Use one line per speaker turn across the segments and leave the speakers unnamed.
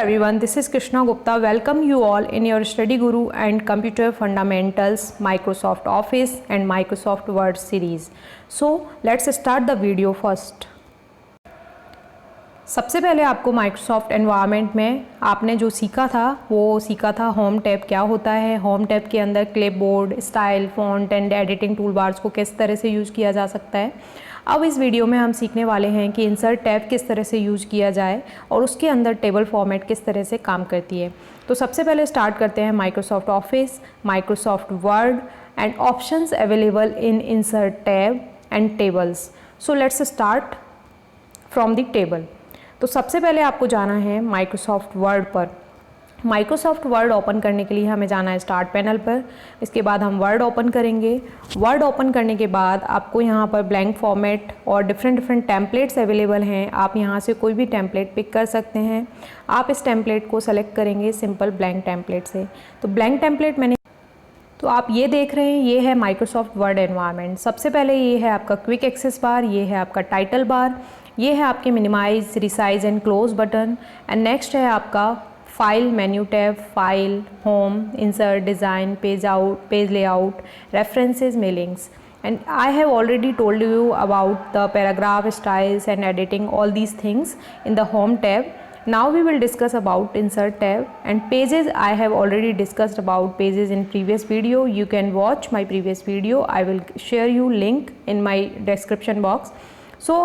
everyone, this is Krishna Gupta. Welcome you all in your Study Guru and Computer Fundamentals Microsoft Office and Microsoft Word series. So let's start the video first. सबसे पहले आपको Microsoft environment में आपने जो सीखा था home tab क्या होता है, होम टैब के अंदर clipboard, style, font and editing tool bars को किस तरह से यूज़ किया जा सकता है। अब इस वीडियो में हम सीखने वाले हैं कि इंसर्ट टैब किस तरह से यूज़ किया जाए और उसके अंदर टेबल फॉर्मेट किस तरह से काम करती है। तो सबसे पहले स्टार्ट करते हैं Microsoft office, Microsoft word and options available in insert tab and tables. So let's start from the table. तो सबसे पहले आपको जाना है माइक्रोसॉफ्ट वर्ड पर। माइक्रोसॉफ्ट वर्ड ओपन करने के लिए हमें जाना है स्टार्ट पैनल पर। इसके बाद हम वर्ड ओपन करेंगे। वर्ड ओपन करने के बाद आपको यहाँ पर ब्लैंक फॉर्मेट और डिफरेंट टेम्पलेट्स अवेलेबल हैं। आप यहाँ से कोई भी टेम्पलेट पिक कर सकते हैं। आप इस टेम्पलेट को सेलेक्ट करेंगे सिंपल ब्लैंक टेम्पलेट से। तो ब्लैंक टेम्पलेट मैंने तो आप ये देख रहे हैं, ये है माइक्रोसॉफ्ट वर्ड एनवायरनमेंट। सबसे पहले ये है आपका क्विक एक्सेस बार, ये है आपका टाइटल बार, ये है आपके minimise, resize and close button and next है आपका file menu tab, file, home, insert, design, page out, page layout, references, mailings and I have already told you about the paragraph styles and editing all these things in the home tab. Now we will discuss about insert tab and pages. I have already discussed about pages in previous video. You can watch my previous video. I will share you link in my description box. So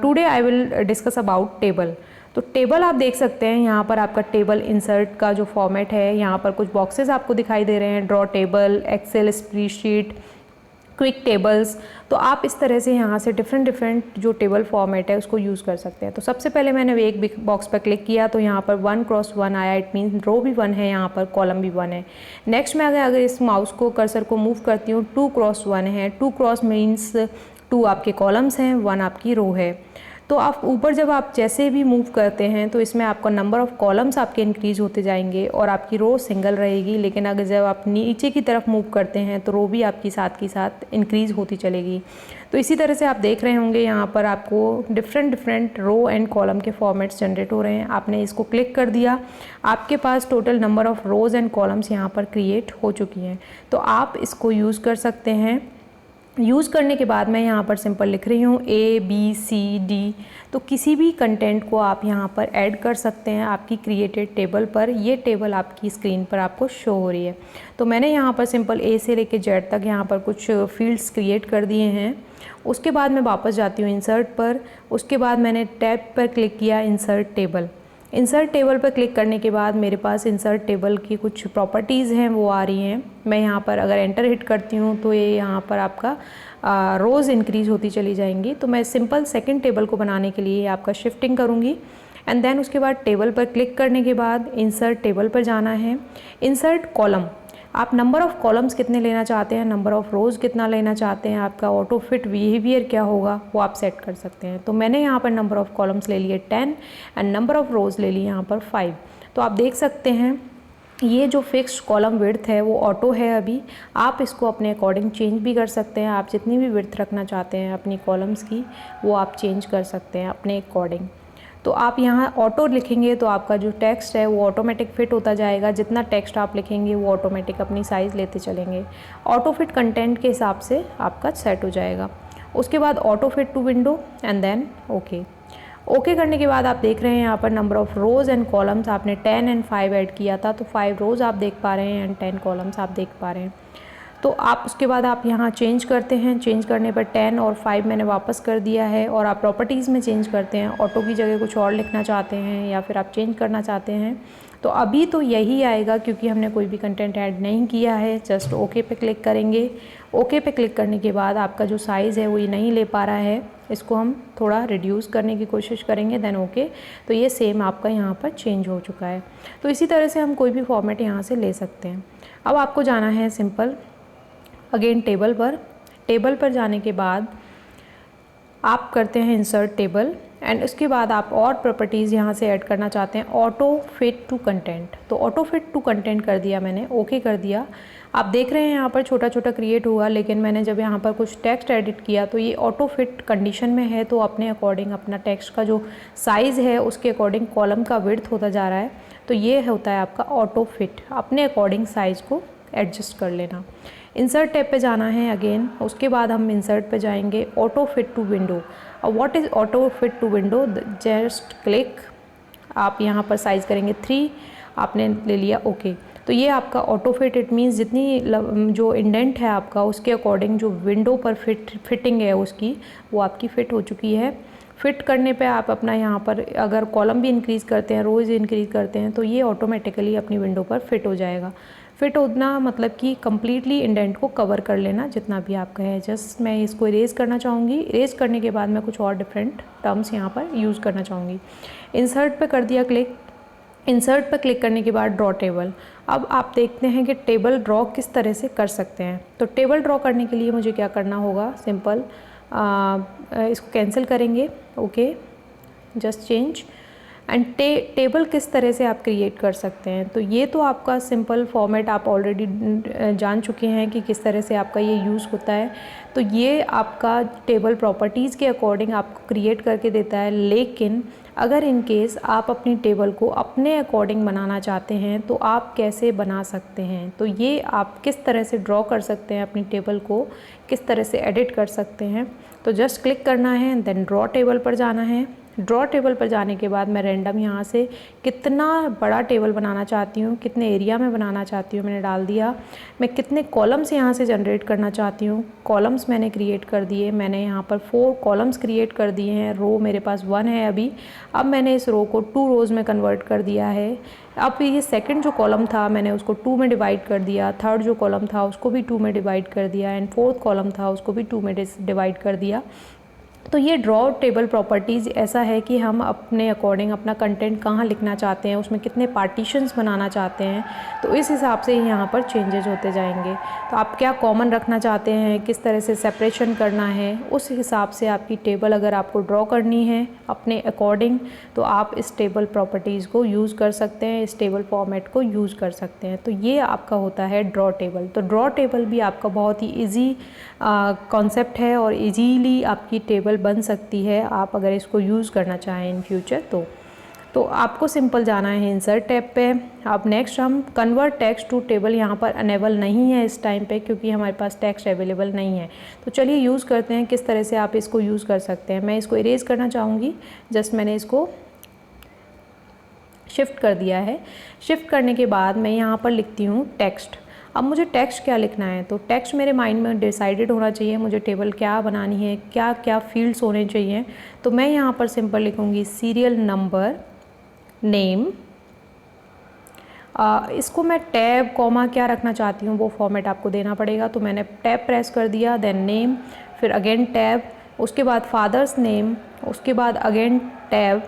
today I will discuss about table. तो table आप देख सकते हैं, यहाँ पर आपका table insert का जो फॉर्मेट है, यहाँ पर कुछ बॉक्सेस आपको दिखाई दे रहे हैं, draw table, Excel spreadsheet, quick tables. तो आप इस तरह से यहाँ से डिफरेंट जो टेबल फॉर्मेट है उसको यूज़ कर सकते हैं। तो सबसे पहले मैंने एक बॉक्स पर क्लिक किया तो यहाँ पर 1x1 आया, इट मीन रो भी 1 है, यहाँ पर कॉलम भी 1 है। नेक्स्ट में अगर इस माउस को कर्सर को मूव करती हूँ 2x1 है, 2x मीन्स 2 आपके कॉलम्स हैं, 1 आपकी रो है। तो आप ऊपर जब आप जैसे भी मूव करते हैं तो इसमें आपका नंबर ऑफ़ कॉलम्स आपके इंक्रीज़ होते जाएंगे और आपकी रो सिंगल रहेगी। लेकिन अगर जब आप नीचे की तरफ मूव करते हैं तो रो भी आपकी साथ के साथ इंक्रीज़ होती चलेगी। तो इसी तरह से आप देख रहे होंगे यहाँ पर आपको डिफरेंट रो एंड कॉलम के फॉर्मेट्स जनरेट हो रहे हैं। आपने इसको क्लिक कर दिया, आपके पास total number of rows and columns यहाँ पर क्रिएट हो चुकी हैं। तो आप इसको यूज़ कर सकते हैं। यूज़ करने के बाद मैं यहाँ पर सिंपल लिख रही हूँ ABCD। तो किसी भी कंटेंट को आप यहाँ पर ऐड कर सकते हैं आपकी क्रिएटेड टेबल पर। ये टेबल आपकी स्क्रीन पर आपको शो हो रही है। तो मैंने यहाँ पर सिंपल A से लेके Z तक यहाँ पर कुछ फील्ड्स क्रिएट कर दिए हैं। उसके बाद मैं वापस जाती हूँ इंसर्ट पर। उसके बाद मैंने टैब पर क्लिक किया इंसर्ट टेबल। इंसर्ट टेबल पर क्लिक करने के बाद मेरे पास इंसर्ट टेबल की कुछ प्रॉपर्टीज़ हैं वो आ रही हैं। मैं यहाँ पर अगर एंटर हिट करती हूँ तो ये यहाँ पर आपका रोज़ इंक्रीज़ होती चली जाएंगी। तो मैं सिंपल सेकंड टेबल को बनाने के लिए आपका शिफ्टिंग करूँगी एंड देन उसके बाद टेबल पर क्लिक करने के बाद इंसर्ट टेबल पर जाना है। इंसर्ट कॉलम, आप नंबर ऑफ़ कॉलम्स कितने लेना चाहते हैं, नंबर ऑफ़ रोज़ कितना लेना चाहते हैं, आपका ऑटो फिट बिहेवियर क्या होगा वो आप सेट कर सकते हैं। तो मैंने यहाँ पर नंबर ऑफ़ कॉलम्स ले लिए 10 एंड नंबर ऑफ़ रोज़ ले लिए यहाँ पर 5। तो आप देख सकते हैं ये जो फिक्स्ड कॉलम विड्थ है वो ऑटो है अभी। आप इसको अपने अकॉर्डिंग चेंज भी कर सकते हैं। आप जितनी भी विड्थ रखना चाहते हैं अपनी कॉलम्स की वो आप चेंज कर सकते हैं अपने अकॉर्डिंग। तो आप यहाँ ऑटो लिखेंगे तो आपका जो टेक्स्ट है वो ऑटोमेटिक फिट होता जाएगा। जितना टेक्स्ट आप लिखेंगे वो ऑटोमेटिक अपनी साइज़ लेते चलेंगे। ऑटो फिट कंटेंट के हिसाब से आपका सेट हो जाएगा। उसके बाद auto fit to window and then okay करने के बाद आप देख रहे हैं यहाँ पर number of rows and columns आपने 10 एंड 5 ऐड किया था तो 5 रोज़ आप देख पा रहे हैं एंड 10 कॉलम्स आप देख पा रहे हैं। तो आप उसके बाद आप यहाँ चेंज करते हैं। चेंज करने पर 10 और 5 मैंने वापस कर दिया है और आप प्रॉपर्टीज़ में चेंज करते हैं। ऑटो की जगह कुछ और लिखना चाहते हैं या फिर आप चेंज करना चाहते हैं तो अभी तो यही आएगा क्योंकि हमने कोई भी कंटेंट ऐड नहीं किया है। जस्ट ओके पे क्लिक करेंगे। ओके पे क्लिक करने के बाद आपका जो साइज़ है वो ये नहीं ले पा रहा है, इसको हम थोड़ा रिड्यूस करने की कोशिश करेंगे देन ओके। तो ये सेम आपका यहाँ पर चेंज हो चुका है। तो इसी तरह से हम कोई भी फॉर्मेट यहाँ से ले सकते हैं। अब आपको जाना है सिंपल अगेन टेबल पर। टेबल पर जाने के बाद आप करते हैं इंसर्ट टेबल एंड उसके बाद आप और प्रॉपर्टीज़ यहाँ से ऐड करना चाहते हैं, ऑटो फिट टू कंटेंट। तो ऑटो फिट टू कंटेंट कर दिया मैंने, ओके कर दिया। आप देख रहे हैं यहाँ पर छोटा छोटा क्रिएट हुआ, लेकिन मैंने जब यहाँ पर कुछ टेक्स्ट एडिट किया तो ये ऑटो फिट कंडीशन में है, तो अपने अकॉर्डिंग अपना टेक्स्ट का जो साइज़ है उसके अकॉर्डिंग कॉलम का विड्थ होता जा रहा है। तो ये होता है आपका ऑटो फिट, अपने अकॉर्डिंग साइज़ को एडजस्ट कर लेना। इंसर्ट टैब पे जाना है अगेन, उसके बाद हम इंसर्ट पे जाएंगे, ऑटो फिट टू विंडो। अब what is auto fit to window? Just click, आप यहाँ पर साइज़ करेंगे 3, आपने ले लिया ओके। तो ये आपका ऑटो फिट, इट मीन्स जितनी जो इंडेंट है आपका उसके अकॉर्डिंग जो विंडो पर फिटिंग है उसकी, वो आपकी फ़िट हो चुकी है। फिट करने पे आप अपना यहाँ पर अगर कॉलम भी इंक्रीज़ करते हैं, रोज़ इंक्रीज़ करते हैं, तो ये ऑटोमेटिकली अपनी विंडो पर फिट हो जाएगा। फिट होना मतलब कि कम्प्लीटली इंडेंट को कवर कर लेना जितना भी आपका है। जस्ट मैं इसको इरेज करना चाहूँगी, इरेज करने के बाद मैं कुछ और डिफरेंट टर्म्स यहाँ पर यूज़ करना चाहूँगी। इंसर्ट पे कर दिया क्लिक, इंसर्ट पर क्लिक करने के बाद ड्रॉ टेबल। अब आप देखते हैं कि टेबल ड्रॉ किस तरह से कर सकते हैं। तो टेबल ड्रॉ करने के लिए मुझे क्या करना होगा, सिंपल इसको कैंसिल करेंगे, okay, just change. And table किस तरह से आप क्रिएट कर सकते हैं, तो ये तो आपका सिंपल फॉर्मेट आप ऑलरेडी जान चुके हैं कि किस तरह से आपका ये यूज़ होता है। तो ये आपका टेबल प्रॉपर्टीज़ के अकॉर्डिंग आपको क्रिएट करके देता है, लेकिन अगर इन केस आप अपनी टेबल को अपने अकॉर्डिंग बनाना चाहते हैं तो आप कैसे बना सकते हैं, तो ये आप किस तरह से ड्रॉ कर सकते हैं अपनी टेबल को, किस तरह से एडिट कर सकते हैं। तो जस्ट क्लिक करना है, देन ड्रॉ टेबल पर जाना है। ड्रॉ टेबल पर जाने के बाद मैं रैंडम यहाँ से कितना बड़ा टेबल बनाना चाहती हूँ, कितने एरिया में बनाना चाहती हूँ मैंने डाल दिया। मैं कितने कॉलम्स यहाँ से जनरेट करना चाहती हूँ, कॉलम्स मैंने क्रिएट कर दिए। मैंने यहाँ पर 4 कॉलम्स क्रिएट कर दिए हैं, रो मेरे पास 1 है अभी। अब मैंने इस रो को 2 रोज़ में कन्वर्ट कर दिया है। अब ये सेकंड जो कॉलम था मैंने उसको 2 में डिवाइड कर दिया, थर्ड जो कॉलम था उसको भी 2 में डिवाइड कर दिया, एंड फोर्थ कॉलम था उसको भी 2 में डिवाइड कर दिया। तो ये ड्रॉ टेबल प्रॉपर्टीज़ ऐसा है कि हम अपने अकॉर्डिंग अपना कंटेंट कहाँ लिखना चाहते हैं, उसमें कितने पार्टीशंस बनाना चाहते हैं, तो इस हिसाब से ही यहाँ पर चेंजेस होते जाएंगे। तो आप क्या कॉमन रखना चाहते हैं, किस तरह से सेपरेशन करना है, उस हिसाब से आपकी टेबल अगर आपको ड्रॉ करनी है अपने अकॉर्डिंग, तो आप इस टेबल प्रॉपर्टीज़ को यूज़ कर सकते हैं, इस टेबल फॉर्मेट को यूज़ कर सकते हैं। तो ये आपका होता है ड्रॉ टेबल। तो ड्रॉ टेबल भी आपका बहुत ही ईजी कॉन्सेप्ट है और ईजीली आपकी टेबल बन सकती है आप अगर इसको यूज़ करना चाहें इन फ्यूचर। तो आपको सिंपल जाना है इंसर्ट टैब पे। अब नेक्स्ट हम कन्वर्ट टेक्स्ट टू टेबल, यहाँ पर अनेबल नहीं है इस टाइम पे क्योंकि हमारे पास टेक्स्ट अवेलेबल नहीं है। तो चलिए यूज़ करते हैं किस तरह से आप इसको यूज़ कर सकते हैं। मैं इसको इरेज करना चाहूँगी, जस्ट मैंने इसको शिफ्ट कर दिया है। शिफ्ट करने के बाद मैं यहाँ पर लिखती हूँ टेक्स्ट। अब मुझे टेक्स्ट क्या लिखना है, तो टेक्स्ट मेरे माइंड में डिसाइडेड होना चाहिए मुझे टेबल क्या बनानी है, क्या क्या फील्ड्स होने चाहिए। तो मैं यहाँ पर सिंपल लिखूँगी सीरियल नंबर, नेम। इसको मैं टैब कॉमा क्या रखना चाहती हूँ वो फॉर्मेट आपको देना पड़ेगा। तो मैंने टैब प्रेस कर दिया, देन नेम, फिर अगेन टैब, उसके बाद फादर्स नेम, उसके बाद अगेन टैब।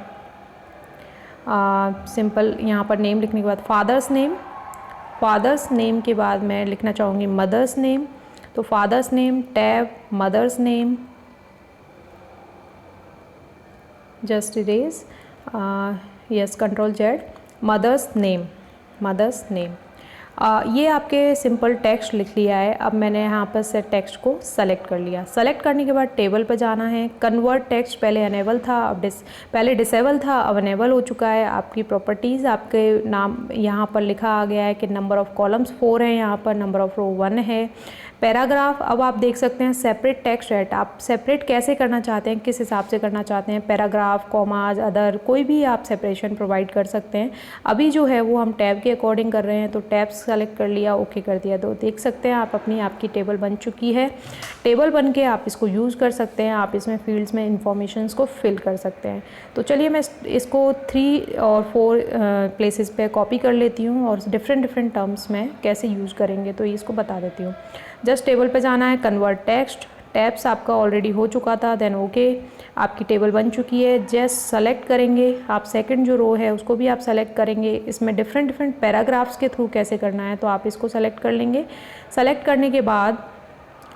सिंपल यहाँ पर नेम लिखने के बाद फादर्स नेम, फादर्स नेम के बाद मैं लिखना चाहूँगी मदर्स नेम। तो father's name tab mother's name, just erase, yes control Z, mother's name, mother's name. ये आपके सिंपल टेक्स्ट लिख लिया है। अब मैंने यहाँ पर से टेक्स्ट को सेलेक्ट कर लिया। सेलेक्ट करने के बाद टेबल पर जाना है। कन्वर्ट टेक्स्ट पहले अनेबल था, अब पहले डिसेबल था, अब अनेबल हो चुका है। आपकी प्रॉपर्टीज़ आपके नाम यहाँ पर लिखा आ गया है कि नंबर ऑफ़ कॉलम्स 4 हैं, यहाँ पर नंबर ऑफ़ रो 1 है। पैराग्राफ, अब आप देख सकते हैं सेपरेट टेक्स्ट एट, आप सेपरेट कैसे करना चाहते हैं, किस हिसाब से करना चाहते हैं, पैराग्राफ, कॉमाज, अदर, कोई भी आप सेपरेशन प्रोवाइड कर सकते हैं। अभी जो है वो हम टैब के अकॉर्डिंग कर रहे हैं, तो टैब सेलेक्ट कर लिया, ओके कर दिया। तो देख सकते हैं आप आपकी टेबल बन चुकी है। टेबल बन के आप इसको यूज़ कर सकते हैं, आप इसमें फील्ड्स में इंफॉर्मेशंस को फिल कर सकते हैं। तो चलिए मैं इसको 3 और 4 प्लेसेस पे कॉपी कर लेती हूँ और डिफरेंट टर्म्स में कैसे यूज़ करेंगे तो इसको बता देती हूँ। जस्ट टेबल पे जाना है, कन्वर्ट टेक्स्ट, टैब्स आपका ऑलरेडी हो चुका था, देन ओके, आपकी टेबल बन चुकी है। जस्ट सेलेक्ट करेंगे, आप सेकंड जो रो है उसको भी आप सेलेक्ट करेंगे। इसमें डिफरेंट पैराग्राफ्स के थ्रू कैसे करना है तो आप इसको सेलेक्ट कर लेंगे। सेलेक्ट करने के बाद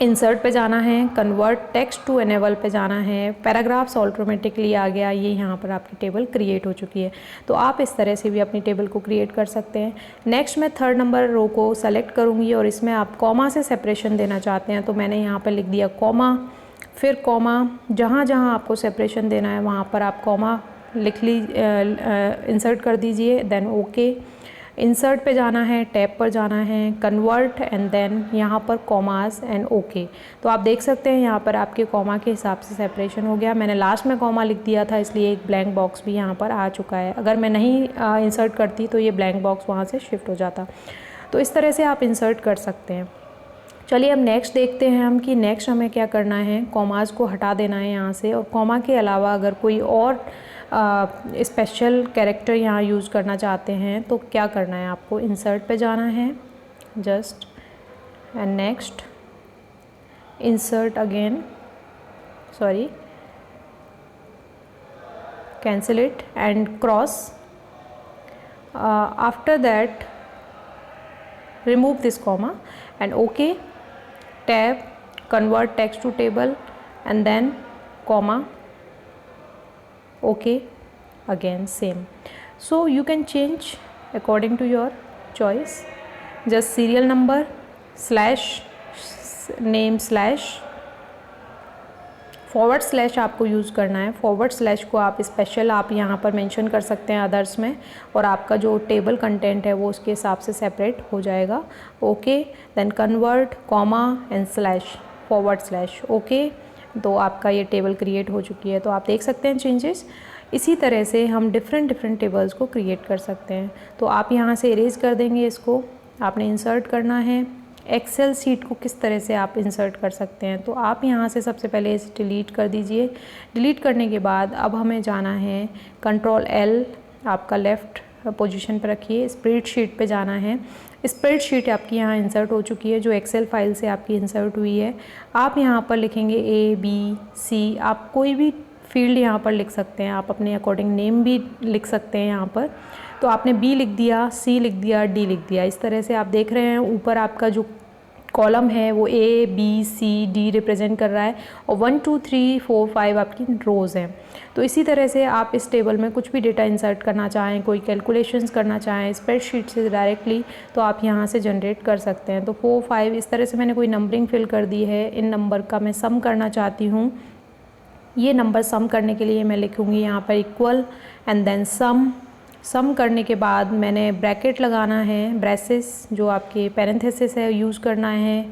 इंसर्ट पे जाना है, कन्वर्ट टेक्स्ट टू एनेबल पे जाना है, पैराग्राफ्स ऑटोमेटिकली आ गया, ये यहाँ पर आपकी टेबल क्रिएट हो चुकी है। तो आप इस तरह से भी अपनी टेबल को क्रिएट कर सकते हैं। नेक्स्ट मैं 3rd नंबर रो को सेलेक्ट करूँगी और इसमें आप कॉमा से सेपरेशन देना चाहते हैं, तो मैंने यहाँ पर लिख दिया कॉमा, फिर कॉमा, जहाँ जहाँ आपको सेपरेशन देना है वहाँ पर आप कॉमा लिख इंसर्ट कर दीजिए, देन ओके। इंसर्ट पे जाना है, टैब पर जाना है, कन्वर्ट एंड देन यहाँ पर कॉमास एंड ओके। तो आप देख सकते हैं यहाँ पर आपके कॉमा के हिसाब से सेपरेशन हो गया। मैंने लास्ट में कॉमा लिख दिया था, इसलिए एक ब्लैंक बॉक्स भी यहाँ पर आ चुका है। अगर मैं नहीं इंसर्ट करती तो ये ब्लैंक बॉक्स वहाँ से शिफ्ट हो जाता। तो इस तरह से आप इंसर्ट कर सकते हैं। चलिए अब नेक्स्ट देखते हैं हम कि नेक्स्ट हमें क्या करना है। कॉमास को हटा देना है यहाँ से, और कॉमा के अलावा अगर कोई और स्पेशल कैरेक्टर यहाँ यूज़ करना चाहते हैं तो क्या करना है, आपको इंसर्ट पे जाना है just, and next insert again, sorry cancel it and cross. After that remove this comma and OK, tab, convert text to table and then comma, OK, again same. So you can change according to your choice, just serial number slash name slash forward slash आपको use करना है। Forward slash को आप special आप यहाँ पर mention कर सकते हैं अदर्स में, और आपका जो टेबल कंटेंट है वो उसके हिसाब से सेपरेट हो जाएगा। Okay, then convert comma and slash forward slash, okay. तो आपका ये टेबल क्रिएट हो चुकी है। तो आप देख सकते हैं चेंजेस। इसी तरह से हम डिफरेंट टेबल्स को क्रिएट कर सकते हैं। तो आप यहाँ से इरेज कर देंगे इसको, आपने इंसर्ट करना है। एक्सेल सीट को किस तरह से आप इंसर्ट कर सकते हैं, तो आप यहाँ से सबसे पहले इसे डिलीट कर दीजिए। डिलीट करने के बाद अब हमें जाना है, कंट्रोल L आपका लेफ़्ट पोजीशन पर रखिए, स्प्रेडशीट पे जाना है। स्प्रेडशीट आपकी यहाँ इंसर्ट हो चुकी है, जो एक्सेल फाइल से आपकी इंसर्ट हुई है। आप यहाँ पर लिखेंगे A B C, आप कोई भी फील्ड यहाँ पर लिख सकते हैं, आप अपने अकॉर्डिंग नेम भी लिख सकते हैं यहाँ पर। तो आपने B लिख दिया, C लिख दिया, D लिख दिया। इस तरह से आप देख रहे हैं ऊपर आपका जो कॉलम है वो A B C D represent कर रहा है, और 1 2 3 4 5 आपकी रोज़ हैं। तो इसी तरह से आप इस टेबल में कुछ भी डेटा इंसर्ट करना चाहें, कोई कैलकुलेशंस करना चाहें स्प्रेडशीट से डायरेक्टली, तो आप यहाँ से जनरेट कर सकते हैं। तो 4 5 इस तरह से मैंने कोई नंबरिंग फिल कर दी है। इन नंबर का मैं सम करना चाहती हूँ। ये नंबर सम करने के लिए मैं लिखूँगी यहाँ पर इक्वल एंड देन सम करने के बाद मैंने ब्रैकेट लगाना है, ब्रेसेस जो आपके पैरेंथेसिस है यूज़ करना है,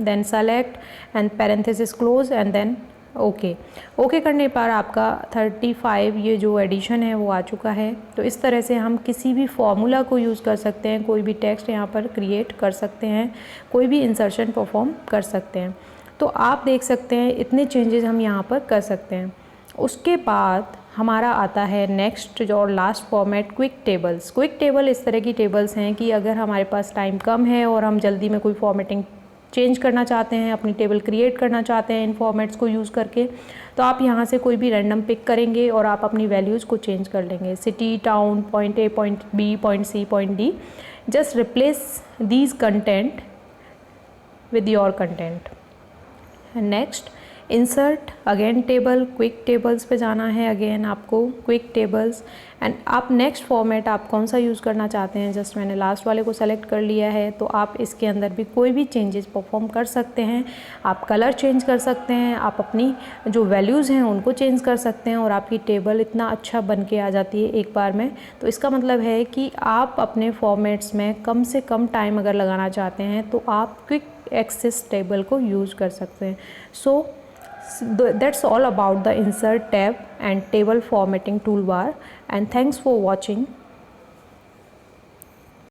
then select and parenthesis close and then okay करने पर आपका 35 ये जो एडिशन है वो आ चुका है। तो इस तरह से हम किसी भी फॉर्मूला को यूज़ कर सकते हैं, कोई भी टेक्स्ट यहाँ पर क्रिएट कर सकते हैं, कोई भी इंसर्शन परफॉर्म कर सकते हैं। तो आप देख सकते हैं इतने चेंजेस हम यहाँ पर कर सकते हैं। उसके बाद हमारा आता है नेक्स्ट जो और last format, quick tables. Quick table इस तरह की टेबल्स हैं कि अगर हमारे पास टाइम कम है और हम जल्दी में कोई फॉर्मेटिंग चेंज करना चाहते हैं, अपनी टेबल क्रिएट करना चाहते हैं इन फॉर्मेट्स को यूज़ करके, तो आप यहाँ से कोई भी रैंडम पिक करेंगे और आप अपनी वैल्यूज़ को चेंज कर लेंगे। City, town, point A, point B, point C, point D, just replace these content with your content. Next insert again table, quick tables पे जाना है अगेन आपको, क्विक टेबल्स, एंड आप नेक्स्ट फॉर्मेट आप कौन सा यूज़ करना चाहते हैं, जस्ट मैंने लास्ट वाले को सेलेक्ट कर लिया है। तो आप इसके अंदर भी कोई भी चेंजेस परफॉर्म कर सकते हैं। आप कलर चेंज कर सकते हैं, आप अपनी जो वैल्यूज़ हैं उनको चेंज कर सकते हैं, और आपकी टेबल इतना अच्छा बन के आ जाती है एक बार में। तो इसका मतलब है कि आप अपने फॉर्मेट्स में कम से कम टाइम अगर लगाना चाहते हैं तो आप क्विक एक्सेस टेबल को यूज़ कर सकते हैं। सो that's all about the insert tab and table formatting toolbar, and thanks for watching.